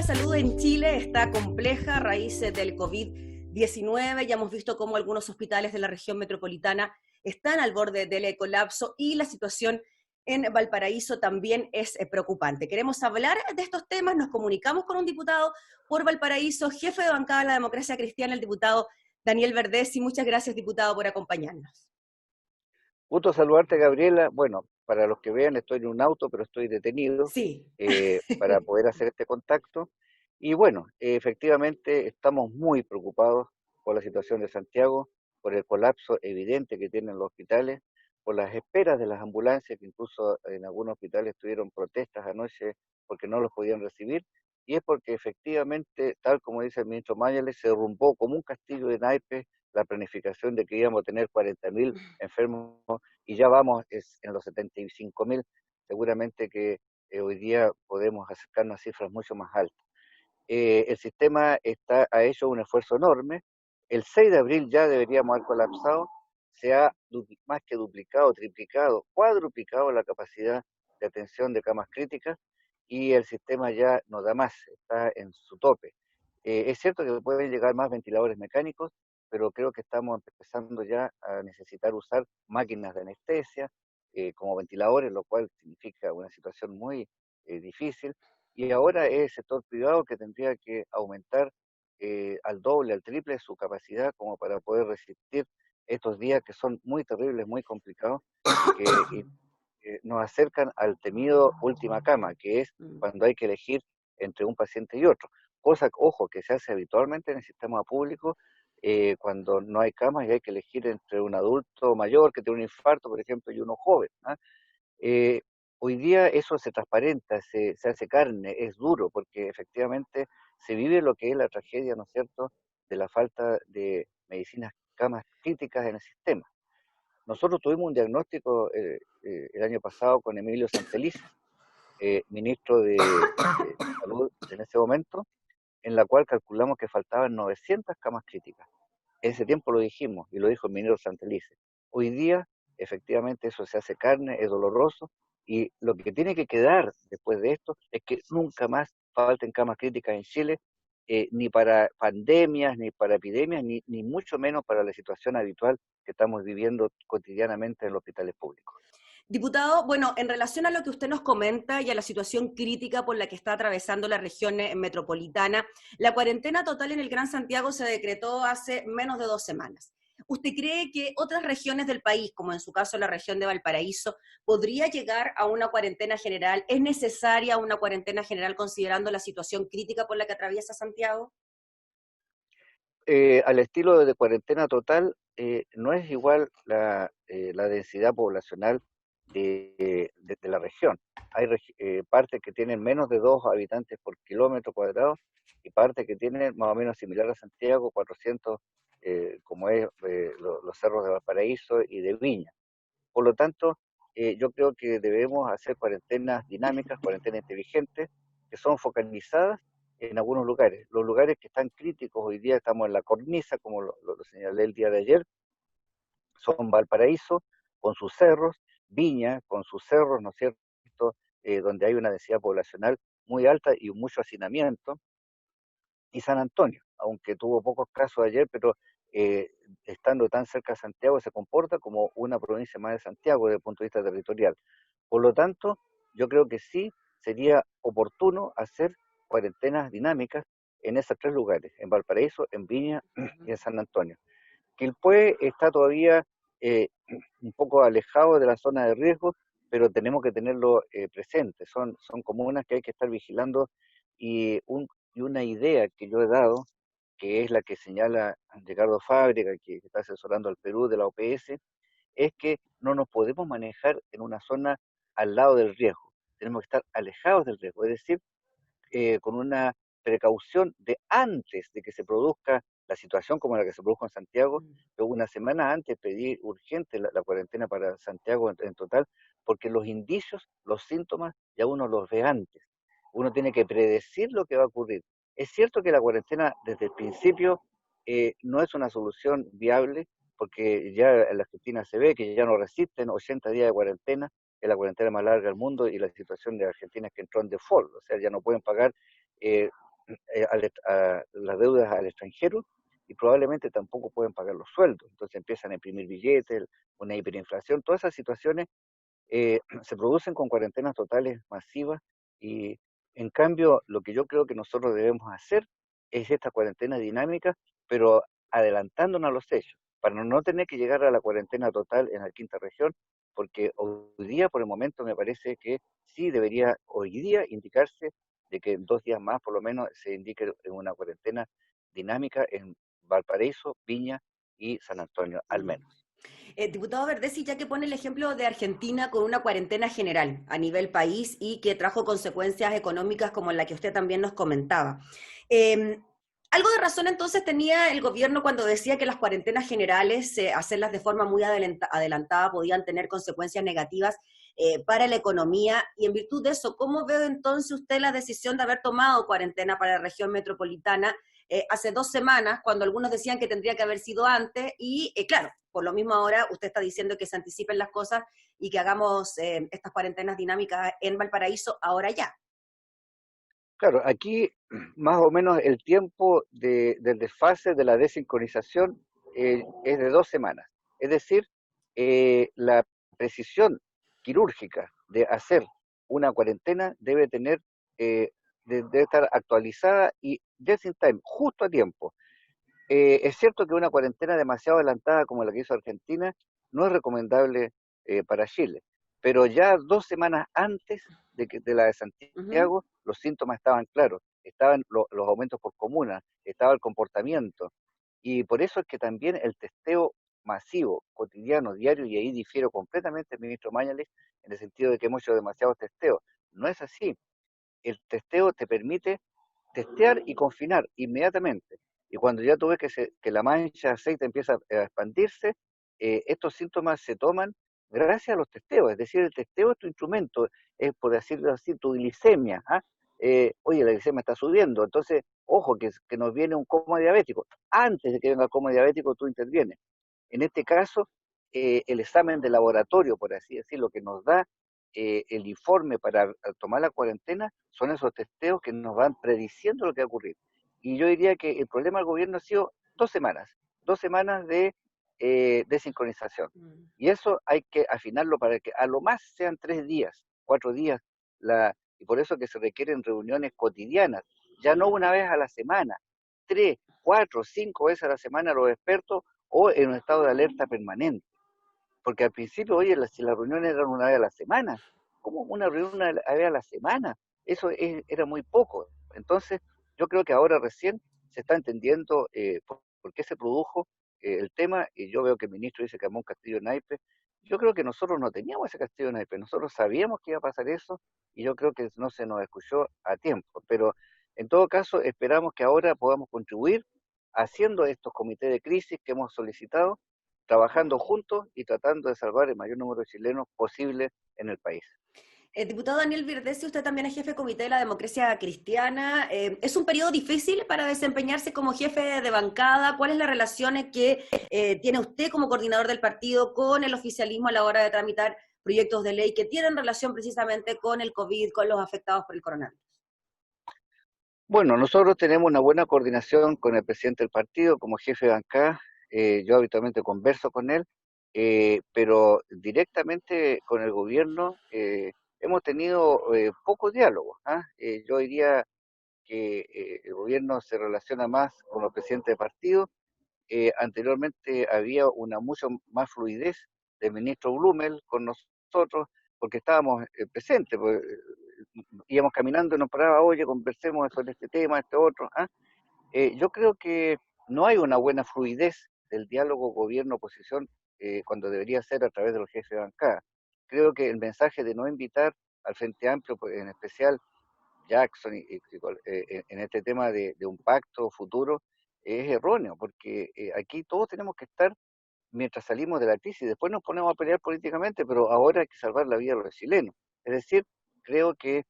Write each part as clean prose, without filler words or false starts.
la salud en Chile está compleja a raíz del COVID-19. Ya hemos visto cómo algunos hospitales de la región metropolitana están al borde del colapso y la situación en Valparaíso también es preocupante. Queremos hablar de estos temas, nos comunicamos con un diputado por Valparaíso, jefe de bancada de la Democracia Cristiana, el diputado Daniel Verdesi. Muchas gracias, diputado, por acompañarnos. Gusto saludarte, Gabriela. Bueno, para los que vean, estoy en un auto, pero estoy detenido Sí. para poder hacer este contacto. Y bueno, efectivamente estamos muy preocupados por la situación de Santiago, por el colapso evidente que tienen los hospitales, por las esperas de las ambulancias, que incluso en algunos hospitales tuvieron protestas anoche porque no los podían recibir. Y es porque efectivamente, tal como dice el ministro Mayales, se derrumbó como un castillo de naipes la planificación de que íbamos a tener 40.000 enfermos y ya vamos en los 75.000, seguramente que hoy día podemos acercarnos a cifras mucho más altas. El sistema ha hecho un esfuerzo enorme. El 6 de abril ya deberíamos haber colapsado. Se ha más que duplicado, triplicado, cuadruplicado la capacidad de atención de camas críticas y el sistema ya no da más, está en su tope. Es cierto que pueden llegar más ventiladores mecánicos, pero creo que estamos empezando ya a necesitar usar máquinas de anestesia como ventiladores, lo cual significa una situación muy difícil. Y ahora es el sector privado que tendría que aumentar al doble, al triple su capacidad como para poder resistir estos días que son muy terribles, muy complicados y que nos acercan al temido última cama, que es cuando hay que elegir entre un paciente y otro. Cosa, ojo, que se hace habitualmente en el sistema público cuando no hay camas y hay que elegir entre un adulto mayor que tiene un infarto, por ejemplo, y uno joven, ¿ah? Eh, Hoy día eso se transparenta, se hace carne, es duro, porque efectivamente se vive lo que es la tragedia, ¿no es cierto?, de la falta de medicinas, camas críticas en el sistema. Nosotros tuvimos un diagnóstico el año pasado con Emilio Santelices, ministro de Salud en ese momento, en la cual calculamos que faltaban 900 camas críticas. En ese tiempo lo dijimos, y lo dijo el ministro Santelices. Hoy día, efectivamente, eso se hace carne, es doloroso, y lo que tiene que quedar después de esto es que nunca más falten camas críticas en Chile, ni para pandemias, ni para epidemias, ni mucho menos para la situación habitual que estamos viviendo cotidianamente en los hospitales públicos. Diputado, bueno, en relación a lo que usted nos comenta y a la situación crítica por la que está atravesando la región metropolitana, la cuarentena total en el Gran Santiago se decretó hace menos de 2 semanas. ¿Usted cree que otras regiones del país, como en su caso la región de Valparaíso, podría llegar a una cuarentena general? ¿Es necesaria una cuarentena general considerando la situación crítica por la que atraviesa Santiago? Al estilo de cuarentena total, no es igual la densidad poblacional de la región. Hay partes que tienen menos de 2 habitantes por kilómetro cuadrado y partes que tienen más o menos similar a Santiago, 400, como es los cerros de Valparaíso y de Viña. Por lo tanto, yo creo que debemos hacer cuarentenas dinámicas, cuarentenas inteligentes, que son focalizadas en algunos lugares. Los lugares que están críticos hoy día, estamos en la cornisa, como lo señalé el día de ayer, son Valparaíso con sus cerros, Viña con sus cerros, ¿no es cierto?, donde hay una densidad poblacional muy alta y mucho hacinamiento, y San Antonio, aunque tuvo pocos casos ayer, pero eh, estando tan cerca de Santiago se comporta como una provincia más de Santiago desde el punto de vista territorial. Por lo tanto, yo creo que sí sería oportuno hacer cuarentenas dinámicas en esos tres lugares, en Valparaíso, en Viña y en San Antonio. Quilpué está todavía eh, un poco alejado de la zona de riesgo, pero tenemos que tenerlo presente. Son comunas que hay que estar vigilando y una idea que yo he dado, que es la que señala Ricardo Fábrega, que está asesorando al Perú de la OPS, es que no nos podemos manejar en una zona al lado del riesgo. Tenemos que estar alejados del riesgo, es decir, con una precaución de antes de que se produzca la situación como la que se produjo en Santiago. Yo una semana antes pedí urgente la cuarentena para Santiago en total, porque los indicios, los síntomas, ya uno los ve antes. Uno tiene que predecir lo que va a ocurrir. Es cierto que la cuarentena desde el principio no es una solución viable, porque ya en la Argentina se ve que ya no resisten 80 días de cuarentena, es la cuarentena más larga del mundo, y la situación de Argentina es que entró en default, o sea, ya no pueden pagar las deudas al extranjero y probablemente tampoco pueden pagar los sueldos. Entonces empiezan a imprimir billetes, una hiperinflación, todas esas situaciones se producen con cuarentenas totales masivas y en cambio lo que yo creo que nosotros debemos hacer es esta cuarentena dinámica, pero adelantándonos a los hechos, para no tener que llegar a la cuarentena total en la quinta región, porque hoy día por el momento me parece que sí debería hoy día indicarse de que en 2 días más por lo menos se indique en una cuarentena dinámica en Valparaíso, Viña y San Antonio, al Mm. menos. Diputado Verdesi, ya que pone el ejemplo de Argentina con una cuarentena general a nivel país y que trajo consecuencias económicas como la que usted también nos comentaba. Eh, Algo de razón entonces tenía el gobierno cuando decía que las cuarentenas generales, hacerlas de forma muy adelantada, podían tener consecuencias negativas para la economía. Y en virtud de eso, ¿cómo ve entonces usted la decisión de haber tomado cuarentena para la región metropolitana hace 2 semanas, cuando algunos decían que tendría que haber sido antes? Y claro, por lo mismo ahora usted está diciendo que se anticipen las cosas y que hagamos estas cuarentenas dinámicas en Valparaíso ahora ya. Claro, aquí más o menos el tiempo del desfase de la desincronización es de 2 semanas. Es decir, la precisión quirúrgica de hacer una cuarentena debe tener, debe estar actualizada y just in time, justo a tiempo. Es cierto que una cuarentena demasiado adelantada como la que hizo Argentina no es recomendable para Chile, pero ya 2 semanas antes de la de Uh -huh. Santiago, los síntomas estaban claros, estaban los aumentos por comuna, estaba el comportamiento, y por eso es que también el testeo masivo, cotidiano, diario, y ahí difiero completamente del ministro Mañalich en el sentido de que hemos hecho demasiados testeos. No es así. El testeo te permite testear y confinar inmediatamente. Y cuando ya tú ves que la mancha de aceite empieza a expandirse, estos síntomas se toman gracias a los testeos. Es decir, el testeo es tu instrumento, es por decirlo así, tu glicemia. ¿Ah? Oye, la glicemia está subiendo, entonces, ojo, que nos viene un coma diabético. Antes de que venga el coma diabético, tú intervienes. En este caso, el examen de laboratorio, por así decirlo, que nos da el informe para tomar la cuarentena, son esos testeos que nos van prediciendo lo que va a ocurrir. Y yo diría que el problema del gobierno ha sido 2 semanas de desincronización. Mm. Y eso hay que afinarlo para que a lo más sean 3 días, 4 días, y por eso que se requieren reuniones cotidianas, ya no una vez a la semana, 3, 4, 5 veces a la semana los expertos o en un estado de alerta permanente. Porque al principio, oye, si las reuniones eran una vez a la semana, ¿cómo una reunión una vez a la semana? Eso era muy poco. Entonces, yo creo que ahora recién se está entendiendo por qué se produjo el tema, y yo veo que el ministro dice que armó un castillo de naipes. Yo creo que nosotros no teníamos ese castillo de naipes, nosotros sabíamos que iba a pasar eso, y yo creo que no se nos escuchó a tiempo. Pero en todo caso, esperamos que ahora podamos contribuir haciendo estos comités de crisis que hemos solicitado, trabajando juntos y tratando de salvar el mayor número de chilenos posible en el país. Diputado Daniel Virdesi, usted también es jefe de comité de la democracia cristiana. ¿Es un periodo difícil para desempeñarse como jefe de bancada? ¿Cuál es la relación que tiene usted como coordinador del partido con el oficialismo a la hora de tramitar proyectos de ley que tienen relación precisamente con el COVID, con los afectados por el coronavirus? Bueno, nosotros tenemos una buena coordinación con el presidente del partido como jefe de bancada. Yo habitualmente converso con él, pero directamente con el gobierno hemos tenido pocos diálogos. ¿Ah? Yo diría que el gobierno se relaciona más con los presidentes de partido. Anteriormente había una mucho más fluidez del ministro Blumel con nosotros, porque estábamos presentes, pues, íbamos caminando y nos paraba, oye, conversemos sobre este tema, este otro. ¿Ah? Yo creo que no hay una buena fluidez del diálogo gobierno-oposición cuando debería ser a través de los jefes de bancada. Creo que el mensaje de no invitar al Frente Amplio, pues, en especial Jackson en este tema de un pacto futuro es erróneo, porque aquí todos tenemos que estar mientras salimos de la crisis, después nos ponemos a pelear políticamente, pero ahora hay que salvar la vida de los chilenos. Es decir, creo que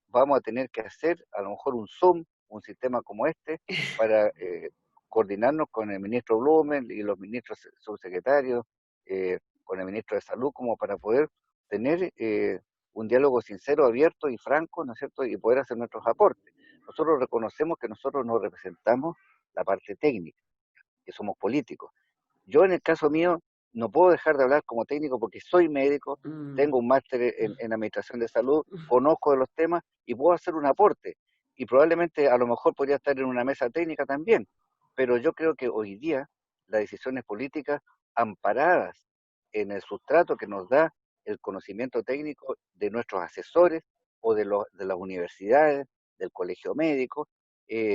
vamos a tener que hacer a lo mejor un Zoom, un sistema como este, para coordinarnos con el ministro Blumen y los ministros subsecretarios, con el ministro de Salud, como para poder tener un diálogo sincero, abierto y franco, ¿no es cierto?, y poder hacer nuestros aportes. nosotros reconocemos que nosotros no representamos la parte técnica, que somos políticos. Yo en el caso mío no puedo dejar de hablar como técnico porque soy médico, Mm. tengo un máster en administración de salud, conozco de los temas y puedo hacer un aporte. Y probablemente a lo mejor podría estar en una mesa técnica también, pero yo creo que hoy día las decisiones políticas amparadas en el sustrato que nos da el conocimiento técnico de nuestros asesores o de las universidades, del colegio médico,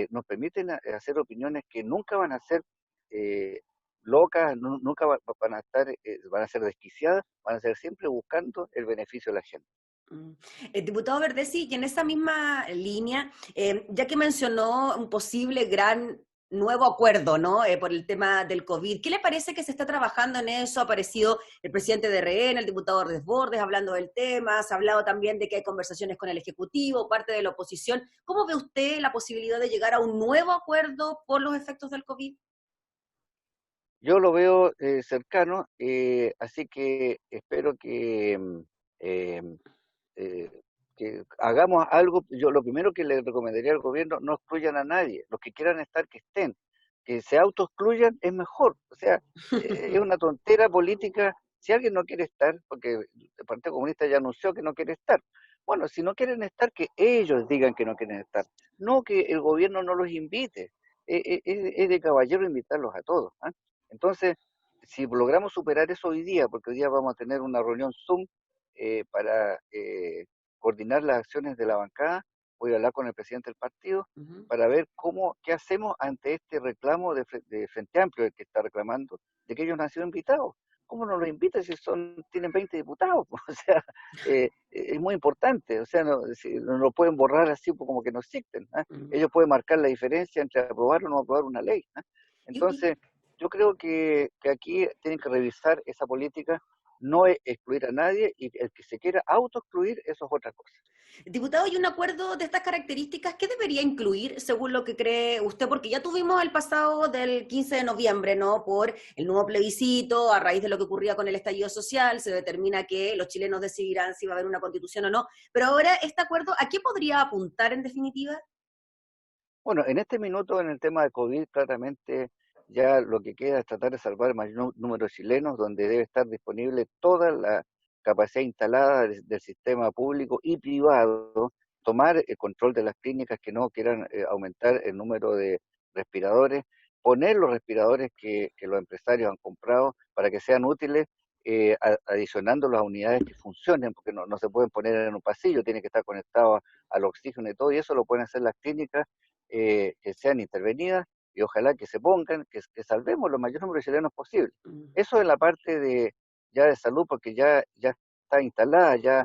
nos permiten hacer opiniones que nunca van a ser eh, locas, nunca van a estar, van a ser desquiciadas, van a ser siempre buscando el beneficio de la gente. Mm. Diputado Verdesi, y en esa misma línea, ya que mencionó un posible gran nuevo acuerdo, ¿no? Por el tema del COVID, ¿qué le parece que se está trabajando en eso? Ha aparecido el presidente de RN, el diputado Desbordes, hablando del tema, se ha hablado también de que hay conversaciones con el Ejecutivo, parte de la oposición. ¿Cómo ve usted la posibilidad de llegar a un nuevo acuerdo por los efectos del COVID? Yo lo veo cercano, así que espero eh, eh, que hagamos algo. Yo lo primero que le recomendaría al gobierno, no excluyan a nadie, los que quieran estar, que estén, que se autoexcluyan es mejor. O sea, es una tontera política. Si alguien no quiere estar, porque el Partido Comunista ya anunció que no quiere estar, bueno, si no quieren estar, que ellos digan que no quieren estar, no que el gobierno no los invite. Es de caballero invitarlos a todos, ¿ah? Entonces, si logramos superar eso hoy día, porque hoy día vamos a tener una reunión Zoom para coordinar las acciones de la bancada, voy a hablar con el presidente del partido Ujú. para ver qué hacemos ante este reclamo de Frente Amplio, el que está reclamando, de que ellos no han sido invitados. ¿Cómo no los invitan si tienen 20 diputados? O sea, es muy importante, o sea, no lo pueden borrar así como que no existen, ¿ah? Mm. Ellos pueden marcar la diferencia entre aprobar o no aprobar una ley, ¿ah? Y, Entonces, yo creo que aquí tienen que revisar esa política, no es excluir a nadie, y el que se quiera autoexcluir, eso es otra cosa. Diputado, ¿y un acuerdo de estas características qué debería incluir según lo que cree usted? Porque ya tuvimos el pasado del 15 de noviembre, ¿no? Por el nuevo plebiscito, a raíz de lo que ocurría con el estallido social, se determina que los chilenos decidirán si va a haber una constitución o no. Pero ahora, ¿este acuerdo a qué podría apuntar en definitiva? Bueno, en este minuto, en el tema de COVID, claramente ya lo que queda es tratar de salvar el mayor número de chilenos, donde debe estar disponible toda la capacidad instalada del sistema público y privado, tomar el control de las clínicas que no quieran aumentar el número de respiradores, poner los respiradores que los empresarios han comprado para que sean útiles, adicionando las unidades que funcionen, porque no se pueden poner en un pasillo, tiene que estar conectado al oxígeno y todo, y eso lo pueden hacer las clínicas que sean intervenidas y ojalá que se pongan, que salvemos los mayores números de chilenos posible. Mm. Eso es la parte ya de salud, porque ya está instalada, ya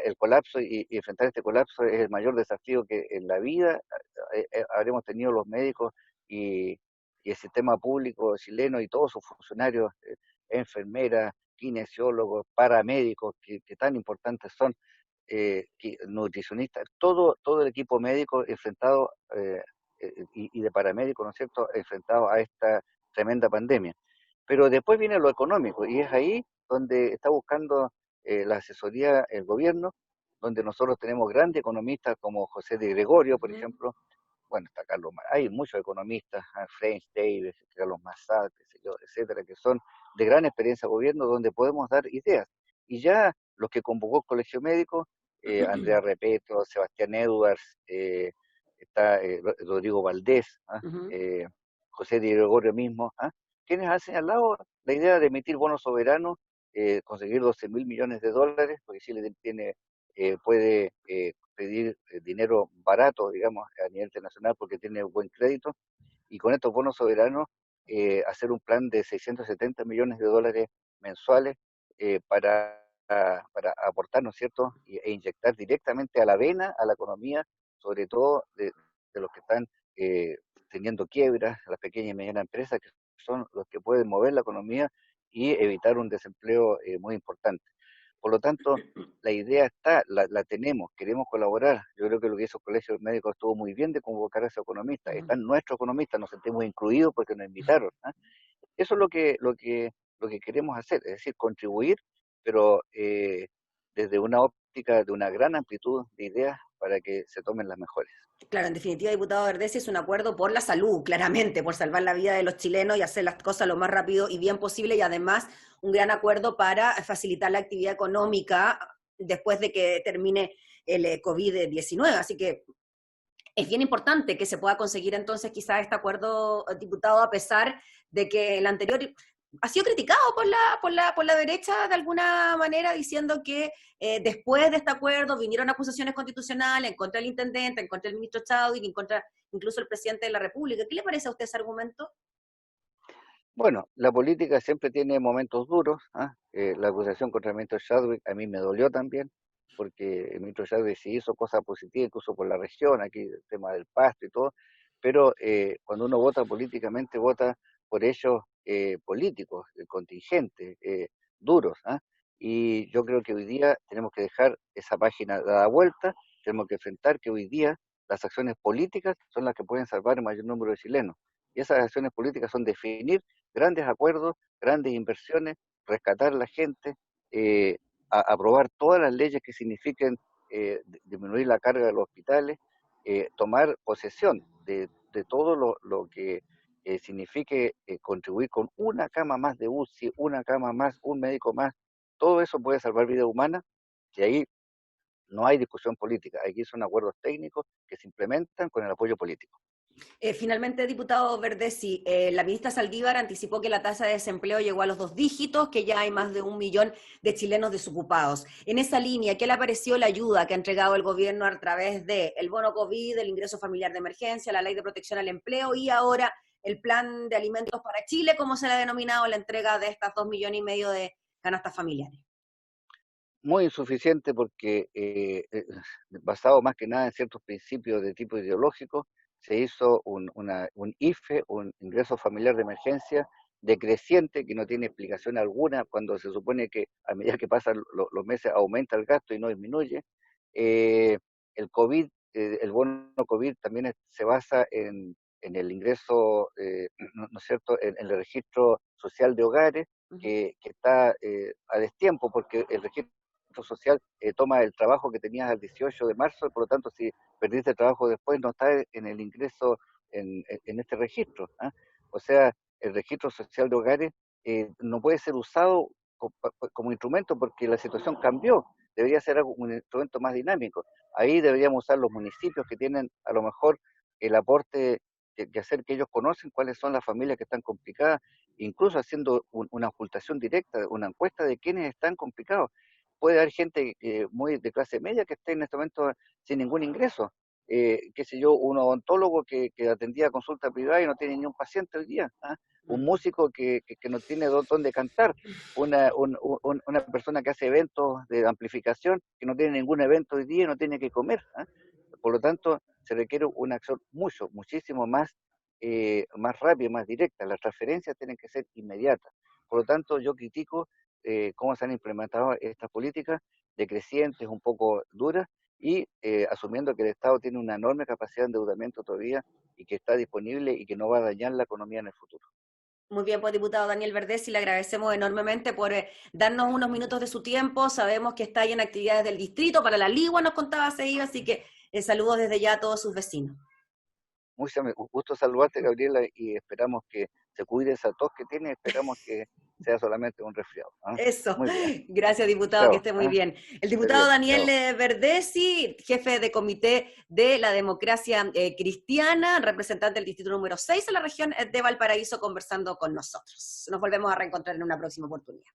el colapso y enfrentar este colapso es el mayor desafío que en la vida habremos tenido los médicos y, y el sistema público chileno y todos sus funcionarios, enfermeras, kinesiólogos, paramédicos, que tan importantes son, nutricionistas, todo el equipo médico enfrentado y de paramédicos, ¿no es cierto?, enfrentado a esta tremenda pandemia. Pero después viene lo económico y es ahí donde está buscando la asesoría el gobierno, donde nosotros tenemos grandes economistas como José de Gregorio, por Ujú. ejemplo. Bueno, está hay muchos economistas, French Davis, Carlos Massad, qué sé yo, etcétera, que son de gran experiencia de gobierno, donde podemos dar ideas. Y ya los que convocó el Colegio Médico, Andrea Repeto, Sebastián Edwards, está Rodrigo Valdés, ¿ah? Ujú. José Di Gregorio mismo, ¿ah? Quienes han señalado la idea de emitir bonos soberanos, conseguir 12.000 millones de dólares, porque Chile puede pedir dinero barato, digamos, a nivel internacional porque tiene buen crédito, y con estos bonos soberanos hacer un plan de 670 millones de dólares mensuales para aportar, ¿no es cierto?, e inyectar directamente a la vena, a la economía, sobre todo de los que están eh, teniendo quiebras, las pequeñas y medianas empresas, que son los que pueden mover la economía y evitar un desempleo muy importante. Por lo tanto, la idea está, la tenemos, queremos colaborar. Yo creo que lo que hizo el Colegio Médico estuvo muy bien de convocar a esos economistas. Ujú. Están nuestros economistas, nos sentimos incluidos porque nos invitaron, ¿ah? Eso es lo que queremos hacer, es decir, contribuir, pero desde una óptica de una gran amplitud de ideas para que se tomen las mejores. Claro, en definitiva, diputado Verdesi, es un acuerdo por la salud, claramente, por salvar la vida de los chilenos y hacer las cosas lo más rápido y bien posible, y además un gran acuerdo para facilitar la actividad económica después de que termine el COVID-19. Así que es bien importante que se pueda conseguir entonces quizás este acuerdo, diputado, a pesar de que el anterior ha sido criticado por la derecha de alguna manera, diciendo que después de este acuerdo vinieron acusaciones constitucionales en contra del intendente, en contra del ministro Chadwick, en contra incluso del presidente de la República. ¿Qué le parece a usted ese argumento? Bueno, la política siempre tiene momentos duros, ¿ah? La acusación contra el ministro Chadwick a mí me dolió también, porque el ministro Chadwick sí hizo cosas positivas, incluso por la región, aquí el tema del pasto y todo, pero cuando uno vota políticamente, vota por hechos políticos, contingentes, duros, ¿ah? Y yo creo que hoy día tenemos que dejar esa página dada vuelta, tenemos que enfrentar que hoy día las acciones políticas son las que pueden salvar el mayor número de chilenos. Y esas acciones políticas son definir grandes acuerdos, grandes inversiones, rescatar a la gente, aprobar todas las leyes que signifiquen disminuir la carga de los hospitales, tomar posesión de todo lo que signifique contribuir con una cama más de UCI, una cama más, un médico más. Todo eso puede salvar vidas humanas y ahí no hay discusión política. Aquí son acuerdos técnicos que se implementan con el apoyo político. Finalmente, diputado Verdesi, la ministra Saldívar anticipó que la tasa de desempleo llegó a los 2 dígitos, que ya hay más de 1 millón de chilenos desocupados. En esa línea, ¿qué le pareció la ayuda que ha entregado el gobierno a través del bono COVID, el ingreso familiar de emergencia, la ley de protección al empleo y ahora el plan de alimentos para Chile, como se le ha denominado la entrega de estas 2,5 millones de canastas familiares? Muy insuficiente porque basado más que nada en ciertos principios de tipo ideológico, se hizo un IFE, un ingreso familiar de emergencia decreciente que no tiene explicación alguna cuando se supone que a medida que pasan los meses aumenta el gasto y no disminuye. El COVID, el bono COVID también se basa en el ingreso, ¿no es cierto?, en el registro social de hogares, que está a destiempo porque el registro social toma el trabajo que tenías al 18 de marzo, por lo tanto, si perdiste el trabajo después, no está en el ingreso en este registro, ¿ah? O sea, el registro social de hogares no puede ser usado como instrumento porque la situación cambió, debería ser un instrumento más dinámico. Ahí deberíamos usar los municipios que tienen a lo mejor el aporte que hacer que ellos conocen cuáles son las familias que están complicadas, incluso haciendo una ocultación directa, una encuesta de quiénes están complicados. Puede haber gente muy de clase media que esté en este momento sin ningún ingreso. Qué sé yo, un odontólogo que atendía consulta privada y no tiene ni un paciente hoy día, ¿ah? Un músico que no tiene dónde cantar, una persona que hace eventos de amplificación que no tiene ningún evento hoy día y no tiene que comer, ¿ah? Por lo tanto, se requiere una acción muchísimo más rápida, más directa. Las transferencias tienen que ser inmediatas. Por lo tanto, yo critico cómo se han implementado estas políticas decrecientes, un poco duras, y asumiendo que el Estado tiene una enorme capacidad de endeudamiento todavía y que está disponible y que no va a dañar la economía en el futuro. Muy bien, pues diputado Daniel Verdesi, le agradecemos enormemente por darnos unos minutos de su tiempo. Sabemos que está ahí en actividades del distrito, para la Ligua nos contaba seguido, así que saludos desde ya a todos sus vecinos. Un gusto saludarte, Gabriela, y esperamos que se cuide esa tos que tiene, esperamos que sea solamente un resfriado, ¿ah? Eso, Muy bien, gracias diputado, que chao, esté muy ¿ah? bien. El Esté diputado bien, Daniel chao. Verdesi, jefe de comité de la democracia cristiana, representante del distrito número 6 de la región de Valparaíso, conversando con nosotros. Nos volvemos a reencontrar en una próxima oportunidad.